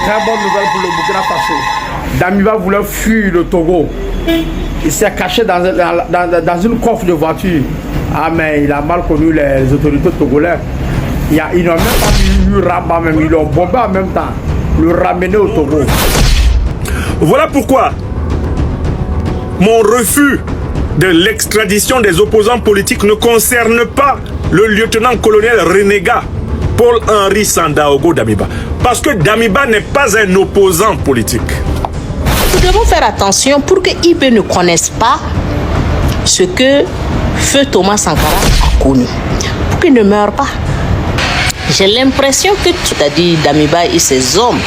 très bonne nouvelle pour le Burkina Faso. Damiba voulait fuir le Togo. Il s'est caché dans une coffre de voiture. Ah, mais il a mal connu les autorités togolaises. Ils n'ont même pas mis le rabat, même ils l'ont bombé en même temps. Le ramener au Togo. Voilà pourquoi mon refus de l'extradition des opposants politiques ne concerne pas le lieutenant-colonel renégat Paul-Henri Sandaogo Damiba. Parce que Damiba n'est pas un opposant politique. Nous devons faire attention pour que IB ne connaisse pas ce que Feu Thomas Sankara a connu. Pour qu'il ne meure pas. J'ai l'impression que, c'est-à-dire Damiba et ses hommes,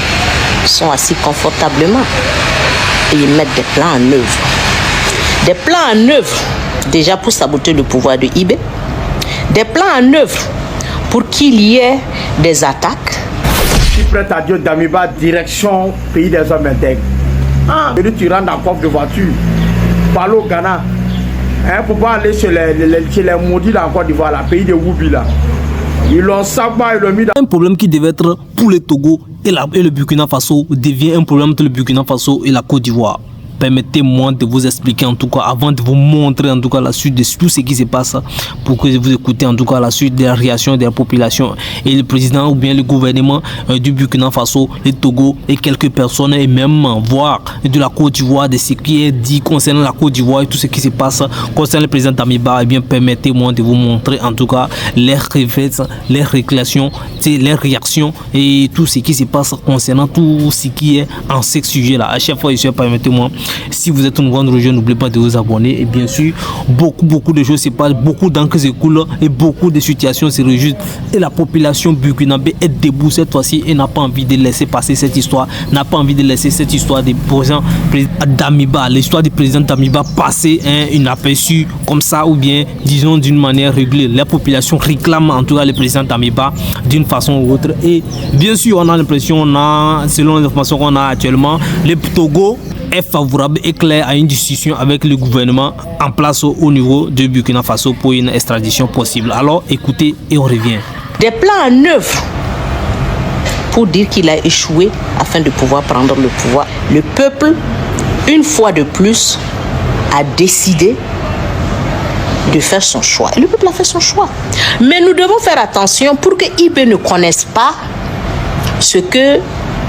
sont assis confortablement et ils mettent des plans en œuvre. Des plans en œuvre, déjà pour saboter le pouvoir de IB. Des plans en œuvre pour qu'il y ait des attaques. Je suis prêt à dire Damiba, direction pays des hommes intègres. Tu rentres dans le coffre de voiture, parle au Ghana, pour pas aller chez les maudits là en Côte d'Ivoire, le pays de Woubi là. Ils l'ont sabbat, ils l'ont mis dans... Un problème qui devait être pour le Togo et le Burkina Faso devient un problème entre le Burkina Faso et la Côte d'Ivoire. Permettez-moi de vous expliquer en tout cas, avant de vous montrer en tout cas la suite de tout ce qui se passe, pour que vous écoutez en tout cas la suite des réactions de la population et le président ou bien le gouvernement du Burkina Faso, le Togo et quelques personnes et même voire de la Côte d'Ivoire, de ce qui est dit concernant la Côte d'Ivoire et tout ce qui se passe concernant le président Damiba. Et bien permettez-moi de vous montrer en tout cas les réflexes, les réclamations, les réactions et tout ce qui se passe concernant tout ce qui est en ce sujet là. À chaque fois, permettez-moi. Si vous êtes une grande région, n'oubliez pas de vous abonner. Et bien sûr, beaucoup de choses se passent, beaucoup d'encre se coule et beaucoup de situations se réjouissent. Et la population burkinabé est debout cette fois-ci et n'a pas envie de laisser passer cette histoire, n'a pas envie de laisser cette histoire du président Damiba, l'histoire du président Damiba passer inaperçue comme ça ou bien, disons, d'une manière réglée. La population réclame en tout cas le président Damiba d'une façon ou autre. Et bien sûr, on a l'impression, selon l'information qu'on a actuellement, le Togo est favorable et clair à une discussion avec le gouvernement en place au niveau de Burkina Faso pour une extradition possible. Alors écoutez et on revient. Des plans en œuvre pour dire qu'il a échoué afin de pouvoir prendre le pouvoir. Le peuple, une fois de plus, a décidé de faire son choix. Et le peuple a fait son choix. Mais nous devons faire attention pour que IB ne connaisse pas ce que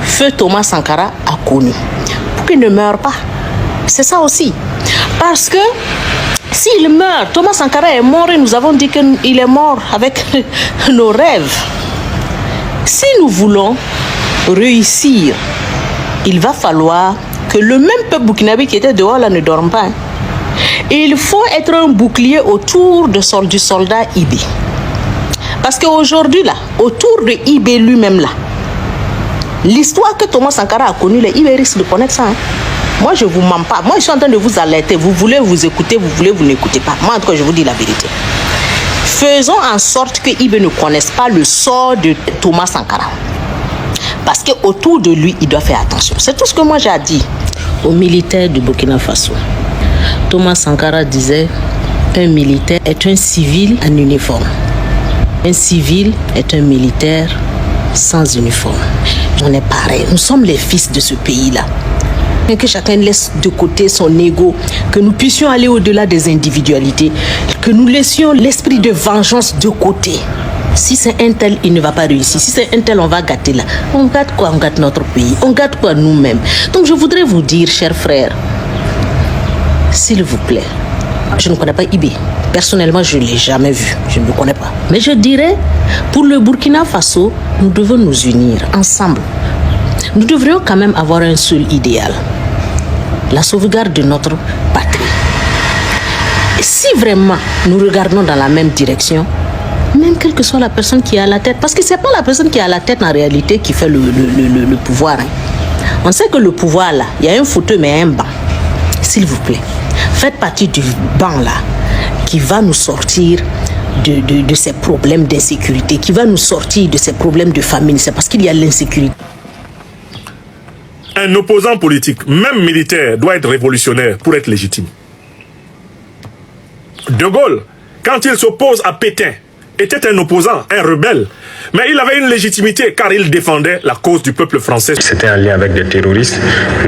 Feu Thomas Sankara a connu. Qu'il ne meurt pas. C'est ça aussi. Parce que s'il meurt, Thomas Sankara est mort et nous avons dit qu'il est mort avec nos rêves. Si nous voulons réussir, il va falloir que le même peuple burkinabé qui était dehors là ne dorme pas. Il faut être un bouclier autour du soldat IB. Parce qu'aujourd'hui là, autour de IB lui-même là, l'histoire que Thomas Sankara a connue, il risque de connaître ça. Moi, je ne vous mens pas. Moi, je suis en train de vous alerter. Vous voulez vous écouter, vous voulez vous n'écoutez pas. Moi, en tout cas, je vous dis la vérité. Faisons en sorte que IB ne connaisse pas le sort de Thomas Sankara. Parce qu'autour de lui, il doit faire attention. C'est tout ce que moi j'ai dit aux militaires du Burkina Faso. Thomas Sankara disait, un militaire est un civil en uniforme. Un civil est un militaire sans uniforme. On est pareil. Nous sommes les fils de ce pays-là. Et que chacun laisse de côté son ego, que nous puissions aller au-delà des individualités, que nous laissions l'esprit de vengeance de côté. Si c'est un tel, il ne va pas réussir. Si c'est un tel, on va gâter là. On gâte quoi? On gâte notre pays. On gâte quoi nous-mêmes? Donc je voudrais vous dire, chers frères, s'il vous plaît, je ne connais pas IB. Personnellement, je ne l'ai jamais vu. Je ne le connais pas. Mais je dirais, pour le Burkina Faso, nous devons nous unir ensemble. Nous devrions quand même avoir un seul idéal. La sauvegarde de notre patrie. Et si vraiment nous regardons dans la même direction, même quelle que soit la personne qui est à la tête, parce que ce n'est pas la personne qui est à la tête en réalité qui fait le pouvoir. On sait que le pouvoir là, il y a un fauteuil mais il y a un banc. S'il vous plaît, faites partie du banc là, qui va nous sortir de ces problèmes d'insécurité, qui va nous sortir de ces problèmes de famine. C'est parce qu'il y a l'insécurité. Un opposant politique, même militaire, doit être révolutionnaire pour être légitime. De Gaulle, quand il s'oppose à Pétain, était un opposant, un rebelle. Mais il avait une légitimité car il défendait la cause du peuple français. C'était en lien avec des terroristes.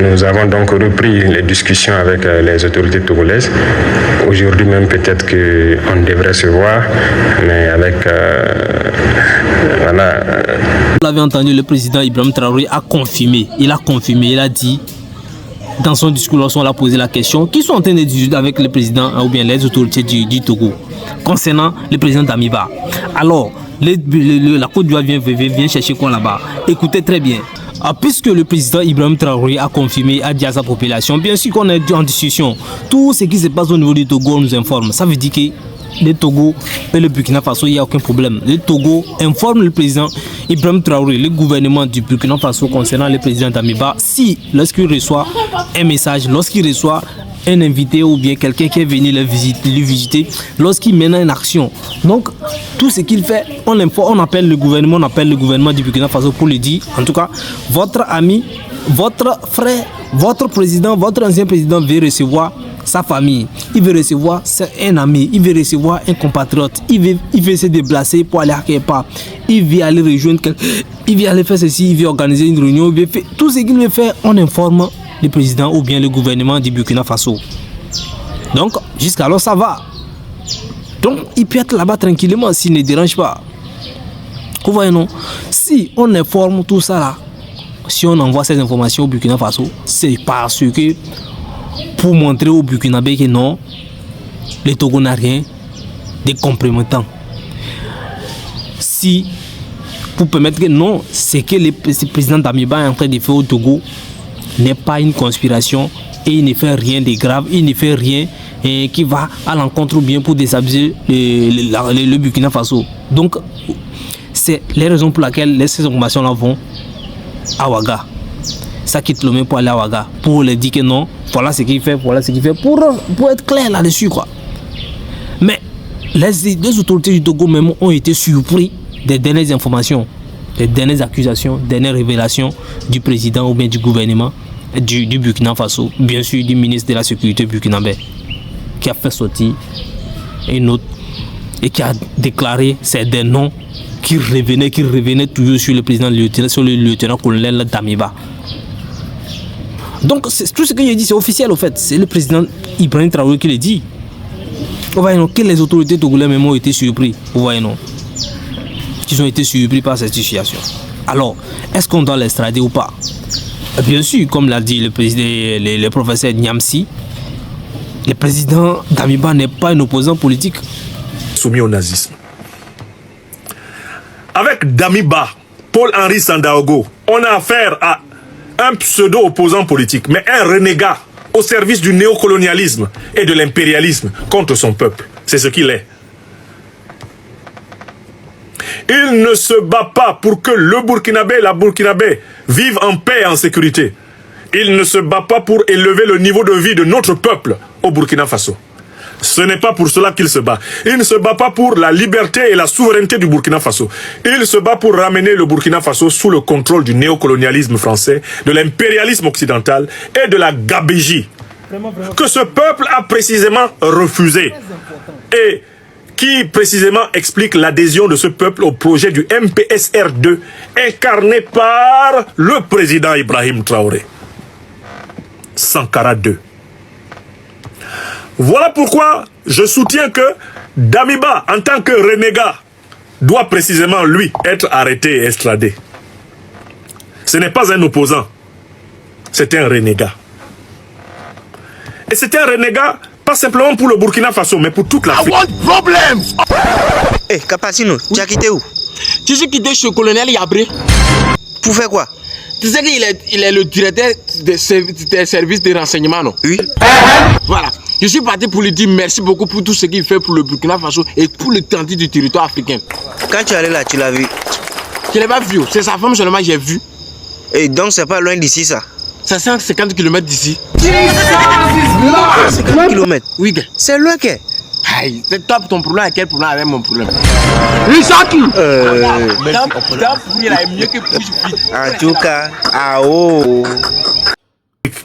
Nous avons donc repris les discussions avec les autorités togolaises. Aujourd'hui même, peut-être qu'on devrait se voir, mais avec... voilà. Vous l'avez entendu, le président Ibrahim Traoré a confirmé. Il a dit, dans son discours, lorsqu'on l'a posé la question, qu'ils sont en train de discuter avec le président ou bien les autorités du Togo concernant le président Damiba. Alors, la Côte d'Ivoire vient chercher quoi là-bas? Écoutez très bien. Puisque le président Ibrahim Traoré a confirmé, a dit à sa population, bien sûr qu'on est en discussion, tout ce qui se passe au niveau du Togo nous informe. Ça veut dire que le Togo et le Burkina Faso, il n'y a aucun problème. Le Togo informe le président Ibrahim Traoré, le gouvernement du Burkina Faso concernant le président Damiba, si lorsqu'il reçoit un message, lorsqu'il reçoit un invité ou bien quelqu'un qui est venu le visiter, lorsqu'il mène une action. Donc, tout ce qu'il fait, on appelle le gouvernement du Burkina Faso pour lui dire, en tout cas, votre ami, votre frère, votre président, votre ancien président veut recevoir sa famille, il veut recevoir un ami, il veut recevoir un compatriote, il veut se déplacer pour aller à quelque part, il veut aller rejoindre quelqu'un, il veut aller faire ceci, il veut organiser une réunion, il veut faire tout ce qu'il veut faire, on informe le président ou bien le gouvernement du Burkina Faso. Donc, jusqu'alors ça va. Donc, il peut être là-bas tranquillement s'il ne dérange pas. Vous voyez, non? Si on informe tout ça là, si on envoie ces informations au Burkina Faso, c'est parce que pour montrer au Burkinabé que non, le Togo n'a rien de compromettant. Si, pour permettre que non, c'est que le président Damiba est en train de faire au Togo n'est pas une conspiration et il ne fait rien de grave, il ne fait rien qui va à l'encontre ou bien pour déshabiller le Burkina Faso. Donc, c'est les raisons pour lesquelles ces informations-là vont à Ouaga. Ça quitte Lomé pour aller à Ouaga, pour leur dire que non, voilà ce qu'il fait, pour être clair là-dessus, quoi. Mais les autorités du Togo même ont été surpris des dernières informations, des dernières accusations, des dernières révélations du président ou bien du gouvernement du Burkina Faso, bien sûr du ministre de la Sécurité burkinabé, qui a fait sortir une note et qui a déclaré ces des noms qui revenaient toujours sur le président, sur le lieutenant-colonel Damiba. Donc tout ce que je dis, c'est officiel au fait, c'est le président Ibrahim Traoré qui le dit. Vous voyez non, que les autorités togolaises même ont été surpris, vous voyez non, qu'ils ont été surpris par cette situation. Alors, est-ce qu'on doit l'extrader ou pas? Bien sûr, comme l'a dit le professeur Niamsi, le président Damiba n'est pas un opposant politique. Soumis au nazisme. Avec Damiba, Paul-Henri Sandaogo, on a affaire à un pseudo-opposant politique, mais un renégat au service du néocolonialisme et de l'impérialisme contre son peuple. C'est ce qu'il est. Il ne se bat pas pour que le Burkinabé et la Burkinabé vivent en paix et en sécurité. Il ne se bat pas pour élever le niveau de vie de notre peuple au Burkina Faso. Ce n'est pas pour cela qu'il se bat. Il ne se bat pas pour la liberté et la souveraineté du Burkina Faso. Il se bat pour ramener le Burkina Faso sous le contrôle du néocolonialisme français, de l'impérialisme occidental et de la gabégie que ce peuple a précisément refusé. Et qui précisément explique l'adhésion de ce peuple au projet du MPSR2 incarné par le président Ibrahim Traoré. Sankara II. Voilà pourquoi je soutiens que Damiba, en tant que renégat, doit précisément, lui, être arrêté et extradé. Ce n'est pas un opposant, c'est un renégat. Et c'est un renégat, pas simplement pour le Burkina Faso, mais pour toute l'Afrique. Eh, Capacino, tu as quitté où? Je suis quitté chez le colonel Yabré. Pour faire quoi? Tu sais qu'il est le directeur des services de renseignement, non? Oui. Voilà. Je suis parti pour lui dire merci beaucoup pour tout ce qu'il fait pour le Burkina Faso et pour l'étendue du territoire africain. Quand tu es allé là, tu l'as vu? Je ne l'ai pas vu, c'est sa femme seulement que j'ai vu. Et donc c'est pas loin d'ici ça? C'est 150 km d'ici. 50 km? Oui, gars. C'est loin que? Aïe, c'est top ton problème, quel problème avec mon problème? Ton pourri là est mieux que push vite. En tout cas, ah oh.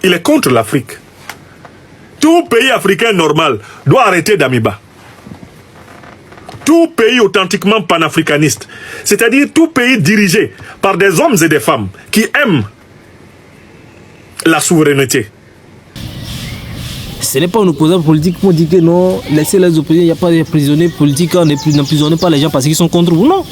Il est contre l'Afrique. Tout pays africain normal doit arrêter Damiba. tout pays authentiquement panafricaniste, c'est-à-dire tout pays dirigé par des hommes et des femmes qui aiment la souveraineté. Ce n'est pas un opposant politique pour dire que non, laissez les opposants, il n'y a pas de prisonniers politiques, n'emprisonnez pas les gens parce qu'ils sont contre vous. Non.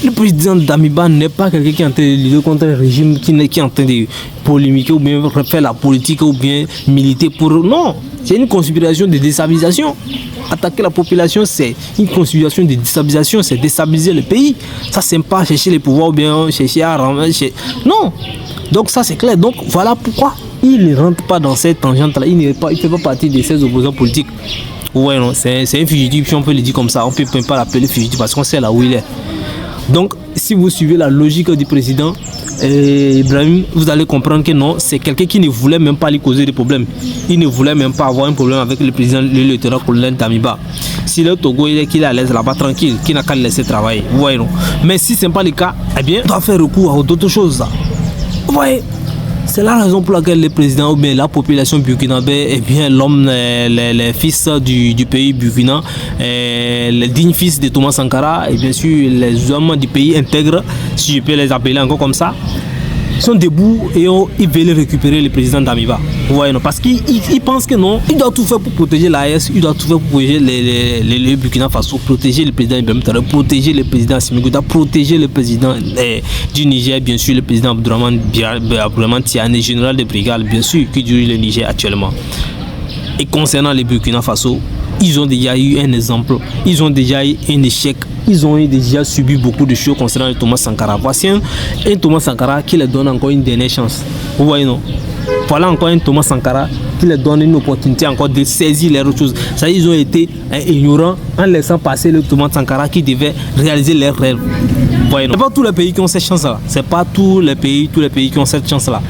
Le président Damiba n'est pas quelqu'un qui est en train de lutter contre un régime, qui est en train de polémiquer ou bien faire la politique ou bien militer pour... Non, c'est une conspiration de déstabilisation. Attaquer la population, c'est une conspiration de déstabilisation, c'est déstabiliser le pays. Ça, c'est pas chercher les pouvoirs ou bien chercher à... Non. Donc ça, c'est clair. Donc voilà pourquoi il ne rentre pas dans cette tangente-là. Il ne fait pas partie de ces opposants politiques. Ouais, non, c'est un fugitif, si on peut le dire comme ça. On ne peut même pas l'appeler fugitif parce qu'on sait là où il est. Donc, si vous suivez la logique du président Ibrahim, vous allez comprendre que non, c'est quelqu'un qui ne voulait même pas lui causer des problèmes. Il ne voulait même pas avoir un problème avec le président, le lieutenant-colonel Damiba. Si le Togo il est qu'il est à l'aise là-bas tranquille, qu'il n'a qu'à le laisser travailler. Vous voyez, non. Mais si ce n'est pas le cas, eh bien, on doit faire recours à d'autres choses. Vous voyez, c'est la raison pour laquelle le président ou bien la population burkinabé, eh bien l'homme, les fils du pays burkina, les dignes fils de Thomas Sankara et bien sûr les hommes du pays intègres, si je peux les appeler encore comme ça, sont debout et ils veulent récupérer le président Damiba. Vous voyez, non, parce qu'ils pensent que non, il doit tout faire pour protéger l'AS, il doit tout faire pour protéger les Burkina Faso, protéger le président Ibrahim Traoré, protéger le président Assimi Goïta, protéger le président du Niger, bien sûr, le président Abdourahmane Tiani, général de brigade, bien sûr, qui dirige le Niger actuellement. Et concernant les Burkina Faso, ils ont déjà eu un exemple, ils ont déjà eu un échec, ils ont déjà subi beaucoup de choses concernant Thomas Sankara. Voici un Thomas Sankara qui leur donne encore une dernière chance. Vous voyez, non? Voilà encore un Thomas Sankara qui leur donne une opportunité encore de saisir les autres choses. Ça, ils ont été ignorants en laissant passer le Thomas Sankara qui devait réaliser leurs rêves. Vous voyez, non? C'est pas tous les pays qui ont cette chance-là. C'est pas tous les pays qui ont cette chance-là.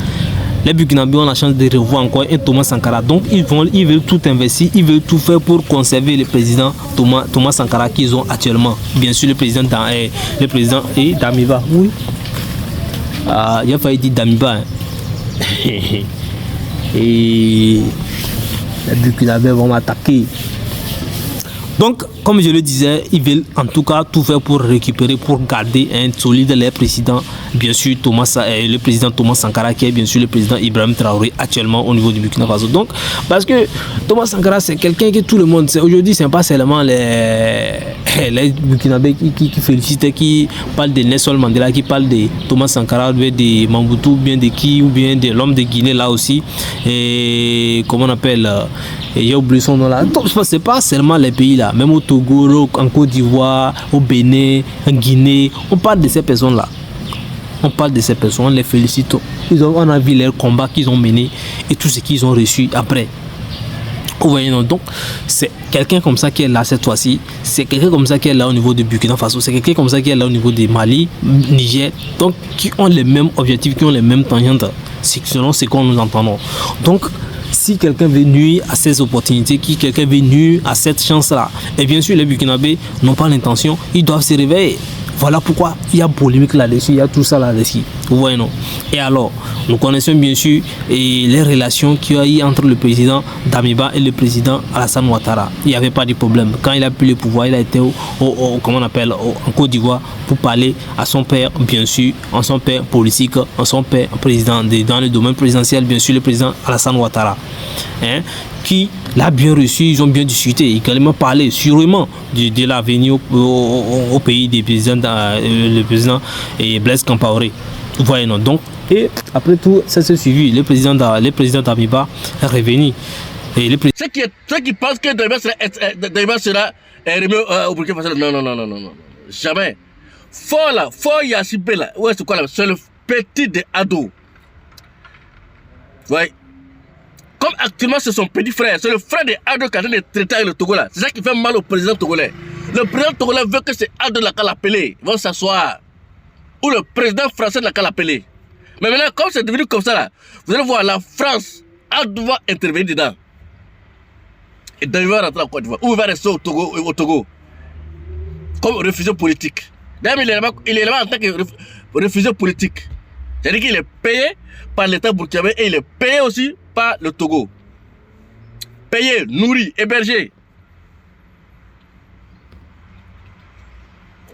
Les Burkinabés ont la chance de revoir encore un Thomas Sankara. Donc ils veulent tout investir, ils veulent tout faire pour conserver le président Thomas Sankara qu'ils ont actuellement. Bien sûr, le président Damiba. Oui. Il a failli dire Damiba. Et les Burkinabés vont m'attaquer. Donc, comme je le disais, ils veulent en tout cas tout faire pour récupérer, pour garder un solide leur président, bien sûr le président Thomas Sankara, qui est bien sûr le président Ibrahim Traoré actuellement au niveau du Burkina Faso. Donc, parce que Thomas Sankara, c'est quelqu'un que tout le monde sait. Aujourd'hui, ce n'est pas seulement les Burkinabés qui félicitent, qui parlent de Nelson Mandela, qui parlent de Thomas Sankara, de Mobutu, bien de qui, ou bien de l'homme de Guinée là aussi. Et comment on appelle et j'ai oublié son nom là. Donc, c'est pas seulement les pays là, même au Togo, en Côte d'Ivoire, au Bénin, en Guinée, on parle de ces personnes là. On parle de ces personnes, on les félicite. On a vu leurs combats qu'ils ont menés et tout ce qu'ils ont reçu après. Vous voyez, non? Donc, c'est quelqu'un comme ça qui est là cette fois-ci. C'est quelqu'un comme ça qui est là au niveau de Burkina Faso. C'est quelqu'un comme ça qui est là au niveau de Mali, Niger. Donc, qui ont les mêmes objectifs, qui ont les mêmes tangentes. Selon ce qu'on nous entendons. Donc, si quelqu'un veut nuire à ces opportunités, quelqu'un veut nuire à cette chance-là, et bien sûr les Burkinabés n'ont pas l'intention, ils doivent se réveiller. Voilà pourquoi il y a polémique là-dessus, il y a tout ça là-dessus. Vous voyez, non? Et alors, nous connaissons bien sûr les relations qu'il y a eu entre le président Damiba et le président Alassane Ouattara. Il n'y avait pas de problème. Quand il a pris le pouvoir, il a été comment on appelle, en Côte d'Ivoire pour parler à son père, bien sûr, à son père politique, à son père président dans le domaine présidentiel, bien sûr, le président Alassane Ouattara. Qui l'a bien reçu, ils ont bien discuté, ils ont également parlé sûrement de l'avenir au pays des présidents, le président Blaise Compaoré. Vous voyez, non? Donc, et après tout, ça s'est suivi. Le président Damiba est revenu. Et ceux qui pensent que Damiba sera remis au Burkina Faso, non. Jamais. Fort Yassibé là, ouais, c'est quoi là? C'est le petit de Ado. Ouais. Comme actuellement c'est son petit frère, c'est le frère de Ado qui a traité de traiter avec le Togo là. C'est ça qui fait mal au président togolais. Le président togolais veut que c'est Ado là qui l'a appelé. Ils vont s'asseoir. Ou le président français là qui l'a appelé. Mais maintenant, comme c'est devenu comme ça là, vous allez voir la France, Ado va intervenir dedans. Et donc il va rentrer en Côte d'Ivoire. Ou il va rester au Togo. Comme réfugié politique. D'ailleurs, il est là en tant que réfugié politique. C'est-à-dire qu'il est payé par l'État burkinabé et il est payé aussi par le Togo. Payé, nourri, hébergé.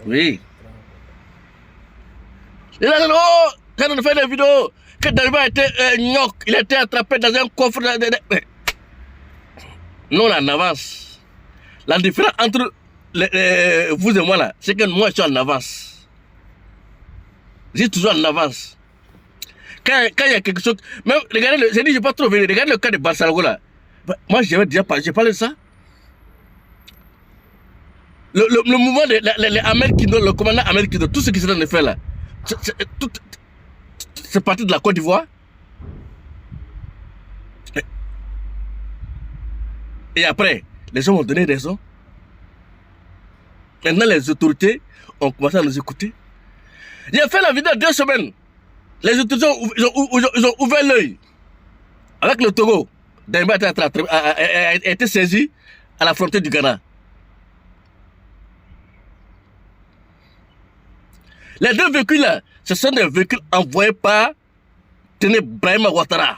Oui. Il a dit, oh, quand on fait des vidéos, que Damiba était gnoc, il était attrapé dans un coffre. Nous, on est en avance. La différence entre vous et moi, là, c'est que moi, je suis en avance. Je suis toujours en avance. Quand il y a quelque chose, même, regardez, j'ai dit, je ne vais pas trop venir, regardez le cas de Barcelone, là. Moi, j'ai déjà parlé de ça. Le mouvement des Américains, le commandant américain, tout ce qui s'est en fait là, c'est parti de la Côte d'Ivoire. Et après, les gens ont donné raison. Maintenant, les autorités ont commencé à nous écouter. J'ai fait la vidéo 2 semaines. Les autorités ils ont ouvert l'œil. Avec le Togo, Damiba a été saisi à la frontière du Ghana. Les 2 véhicules là, ce sont des véhicules envoyés par Téné Brahima Ouattara.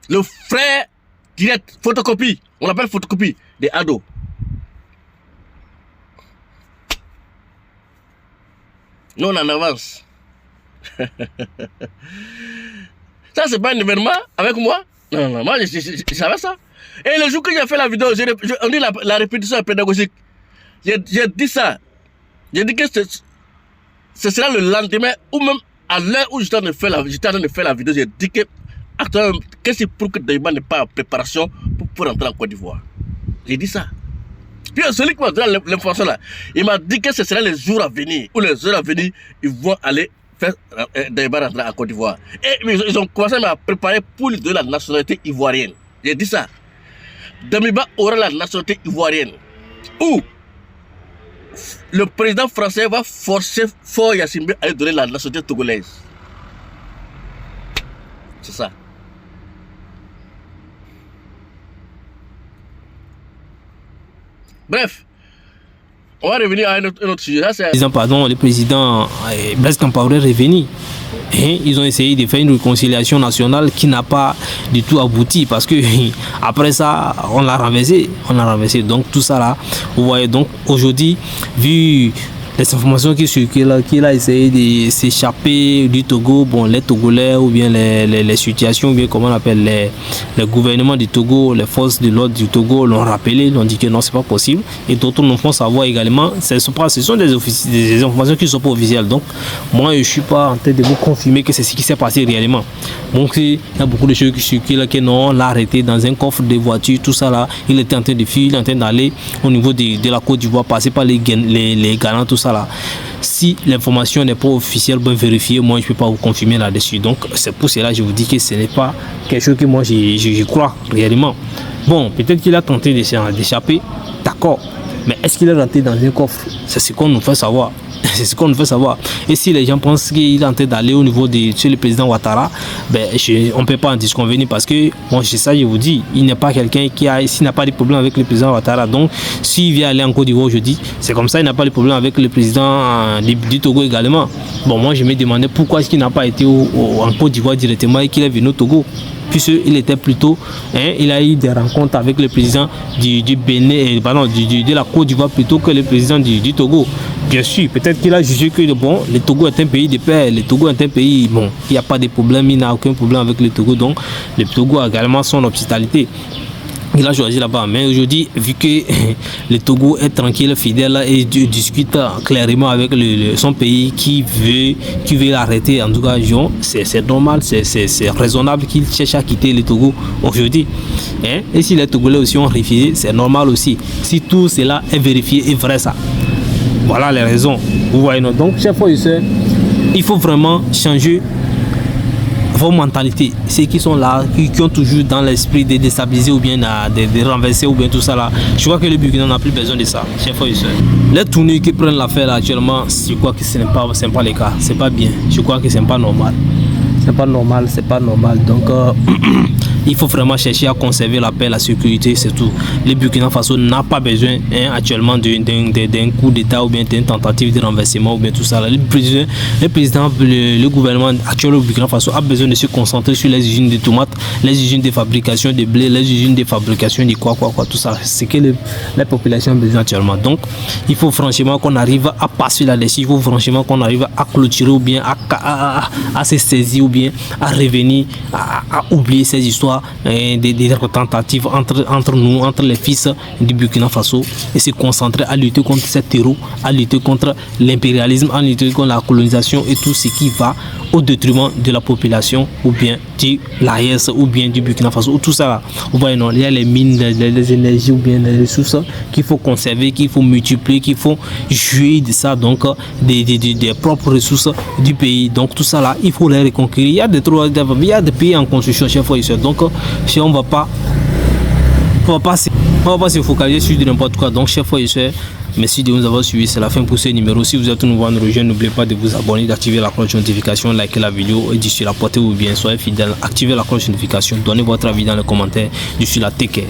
Le frère direct, photocopie, on l'appelle photocopie, des ados. Nous on en avance. Ça c'est pas un événement avec moi. Non, moi je savais ça. Et le jour que j'ai fait la vidéo, on dit la répétition est pédagogique. J'ai dit ça. J'ai dit que ce sera le lendemain ou même à l'heure où j'étais en train de faire la vidéo, j'ai dit que qu'est-ce pour que Damiba n'est pas en préparation pour rentrer en Côte d'Ivoire. J'ai dit ça. Puis celui qui m'a donné l'information là, il m'a dit que ce sera les jours à venir, ou les heures à venir, ils vont aller faire Damiba rentrer en Côte d'Ivoire. Et ils ont commencé à me préparer pour lui donner la nationalité ivoirienne. J'ai dit ça. Damiba aura la nationalité ivoirienne. Ou le président français va forcer Faure Gnassingbé à lui donner la nationalité togolaise. C'est ça. Bref, on va revenir à un autre sujet. Le président Blaise Compaoré est revenu. Et ils ont essayé de faire une réconciliation nationale qui n'a pas du tout abouti parce que après ça, on l'a renversé. Donc tout ça là, vous voyez, donc aujourd'hui, vu les informations qui circulent, qu'il a essayé de s'échapper du Togo, bon, les Togolais ou bien les situations, ou bien comment on appelle les gouvernements du Togo, les forces de l'ordre du Togo l'ont rappelé, l'ont dit que non, c'est pas possible. Et d'autres nous font savoir également, ce sont des informations qui ne sont pas officielles. Donc, moi, je ne suis pas en train de vous confirmer que c'est ce qui s'est passé réellement. Donc, il y a beaucoup de choses qui circulent, que non, on l'a arrêté dans un coffre de voiture, tout ça là, il était en train de fuir, il est en train d'aller au niveau de la Côte d'Ivoire, passer par les Ghana, tout ça là. Si l'information n'est pas officielle, bien vérifiée, moi je ne peux pas vous confirmer là-dessus. Donc c'est pour cela que je vous dis que ce n'est pas quelque chose que moi je crois réellement. Bon, peut-être qu'il a tenté d'échapper, d'accord. Mais est-ce qu'il est rentré dans un coffre? C'est ce qu'on nous fait savoir. C'est ce qu'on nous fait savoir. Et si les gens pensent qu'il est en train d'aller au niveau de chez le président Ouattara, ben, on ne peut pas en disconvenir parce que, moi, c'est ça, je vous dis, il n'est pas quelqu'un s'il n'a pas de problème avec le président Ouattara. Donc, s'il vient aller en Côte d'Ivoire aujourd'hui, c'est comme ça, il n'a pas de problème avec le président du Togo également. Bon, moi, je me demandais pourquoi est-ce qu'il n'a pas été en Côte d'Ivoire directement et qu'il est venu au Togo. Puisqu'il était plutôt, il a eu des rencontres avec le président du Bénin, de la Côte d'Ivoire plutôt que le président du Togo. Bien sûr, peut-être qu'il a jugé que bon, le Togo est un pays de paix, le Togo est un pays, bon, il n'y a pas de problème, il n'a aucun problème avec le Togo, donc le Togo a également son hospitalité. Il a choisi là-bas, mais aujourd'hui, vu que le Togo est tranquille, fidèle et discute clairement avec son pays qui veut l'arrêter, en tout cas, c'est normal, c'est raisonnable qu'il cherche à quitter le Togo aujourd'hui. Et si les Togolais aussi ont refusé, c'est normal aussi. Si tout cela est vérifié et vrai, ça. Voilà les raisons. Vous voyez, non? Donc, chers frères et sœurs, il faut vraiment changer vos mentalités, ceux qui sont là, qui ont toujours dans l'esprit de déstabiliser ou bien de renverser ou bien tout ça là. Je crois que le Burkina n'a plus besoin de ça, chers frères et sœurs. Les tournées qui prennent l'affaire là actuellement, je crois que ce n'est pas le cas, c'est pas bien, je crois que c'est pas normal. c'est pas normal, c'est pas normal. Donc il faut vraiment chercher à conserver la paix, la sécurité, c'est tout. Le Burkina Faso n'a pas besoin actuellement d'un coup d'État ou bien d'une tentative de renversement ou bien tout ça. Le gouvernement actuel au Burkina Faso a besoin de se concentrer sur les usines de tomates, les usines de fabrication de blé, les usines de fabrication de quoi, tout ça. C'est que la population a besoin actuellement. Donc il faut franchement qu'on arrive à passer là-dessus, il faut franchement qu'on arrive à clôturer ou bien à se saisir ou bien à revenir, à oublier ces histoires des tentatives entre nous, entre les fils du Burkina Faso, et se concentrer à lutter contre ces terreaux, à lutter contre l'impérialisme, à lutter contre la colonisation et tout ce qui va au détriment de la population ou bien de l'AES ou bien du Burkina Faso, tout ça là. Vous voyez, non, il y a les mines, les énergies ou bien les ressources qu'il faut conserver, qu'il faut multiplier, qu'il faut jouer de ça, donc des propres ressources du pays. Donc tout ça là, il faut les reconquérir. Il y a des pays en construction, chef fournisseur. Donc si on va pas se focaliser sur n'importe quoi. Donc chef fournisseur, merci de nous avoir suivis. C'est la fin pour ce numéro. Si vous êtes nouveau à nous rejoindre, n'oubliez pas de vous abonner, d'activer la cloche de notification, liker la vidéo et d'ici la portée ou bien soyez fidèle, activez la cloche de notification, donnez votre avis dans les commentaires. Je suis la Take Care.